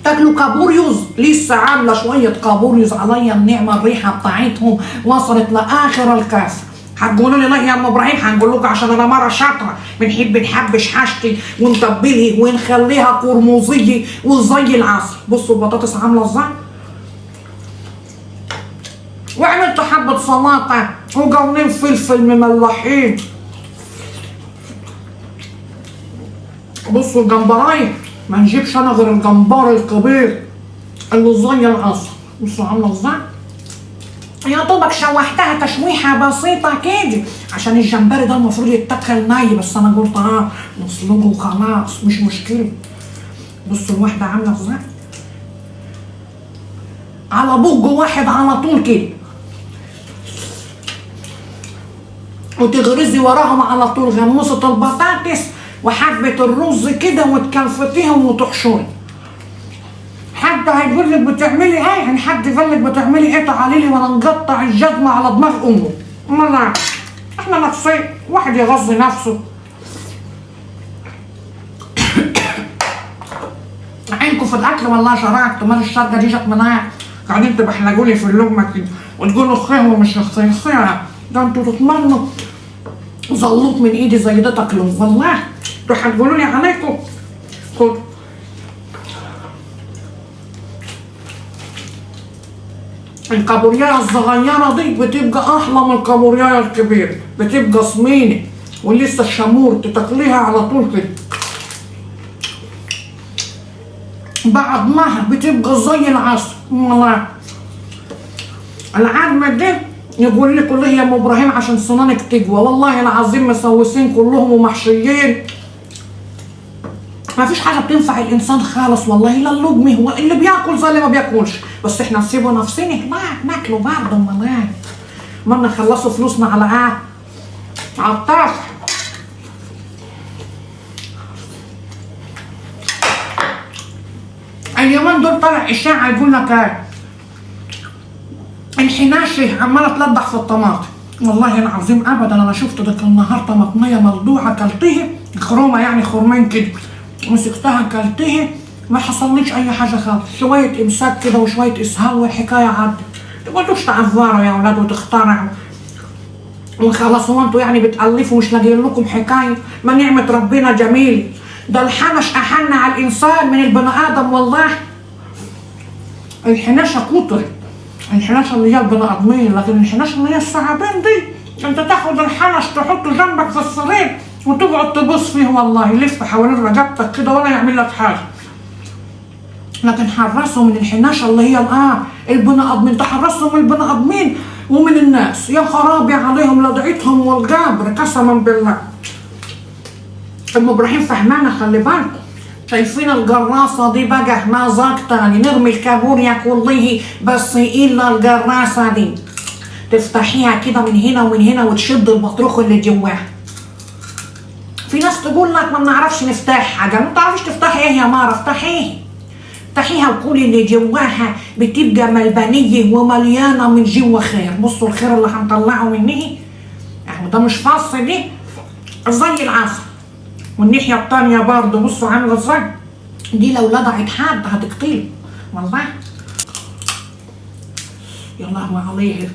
تاكلوا كابوريوز، لسه عامله شويه كابوريوز عليا النعمه، الريحه بتاعتهم وصلت لاخر الكاس. هتقولوا لي لا يا ام ابراهيم، هنقول لكم عشان انا مره شاطره بنحب نحبش حاجتي ونتبلها ونخليها قرموزيه وزي العسل. بصوا البطاطس عامله ازاي، وعملت حبه سلطه وقرنين فلفل مملحين. بصوا الجمبرايه، ما نجيبش انا غير الجمبار الكبير اللي زي العسل. بصوا عامله ازاي، يا دوبك شوحتها تشويحه بسيطه كده عشان الجمبري ده المفروض يتاكل ني، بس انا قلت نسلقه وخلاص مش مشكله. بصوا الواحده عامله ازاي، على بق واحد على طول كده، وتغرزي وراهم على طول غموسه البطاطس وحبه الرز كده وتكلفتيهم وتحشري. حد هيقول لك بتعملي ايه؟ يعني حد يقول لك بتعملي ايه؟ تعالي لي وانا نقطع الجزمه على دماغ امه. امال احنا نفسي واحد يغذي نفسه. عينكم في الاكل والله شرعت، مال الشرقه دي جت منها قاعدين تبحلقوا لي في اللقمه كده وتقولوا خير ومش خير. ده انتوا تتمنوا زلوط من ايدي زي ده تاكلوه والله. انتوا هتقولوا لي عليكم. خد الكابوريايه الصغيره دي بتبقى احلى من الكابوريايه الكبيره، بتبقى سمينه ولسه الشامور تاكليها على طول كده. بعد ما بتبقى زي العسل. والله العظمه دي يقول لك ليه يا ام ابراهيم عشان سنانك تقوى، والله العظيم مسوسين كلهم ومحشيين. ما فيش حاجه بتنفع الانسان خالص والله الا اللقمه، هو اللي بياكل زي اللي ما بياكلش، بس احنا نسيبه نفسنا لا ناكله برضه. ما نخلصوا فلوسنا على الطاف. اليومين دول طالع اشاعه يقول لك الحناشه عماله تلدح في الطماطم. والله العظيم ابدا انا شفت ده النهار طماطميه ملدوعه كلتها خرومه، يعني خرمين كده مسكتها كلتها ما حصليش اي حاجه خالص، شويه امساك كده وشويه اسهال والحكايه عدت. تقعدوش تعفروا يا اولاد وتخترعوا وخلاص. هو انتوا يعني بتالفوا مش لاقيين لكم حكايه؟ ما نعمه ربنا جميله، ده الحنش احن على الانسان من البني ادم والله. الحناشه كتر، الحناشه اللي هي البني ادمين، لكن الحناشه اللي هي الثعابين دي انت تاخد الحنش تحطه جنبك في السرير وتقعد تبص فيه والله يلف حوالين رقبتك كده ولا يعمل لك حاجه. لكن حرصوا من الحناشه اللي هي البني ادمين، تحرصوا من البني ادمين ومن الناس. يا خرابي عليهم لدعيتهم والجبر قسما بالله. ام ابراهيم فهمانه، خلي بالكم. شايفين الجراسه دي بقى ما ذاق تاني، نرمي الكابوريا كله بس الا الجراسه دي تفتحيها كده من هنا ومن هنا وتشد البطروخ اللي جواها. في ناس تقول لك ما بنعرفش نفتح حاجه، ما بتعرفش تفتحي ايه يا مارا؟ افتحيها، افتحيها وكل اللي جواها بتبقى ملبنيه ومليانه من جوا خير. بصوا الخير اللي هنطلعه منه اهو، ده مش فص دي زي العسل. والناحيه التانيه برضه بصوا عامله ازاي، دي لو لدعت حد هتقتله والله. يا لهوي عليه.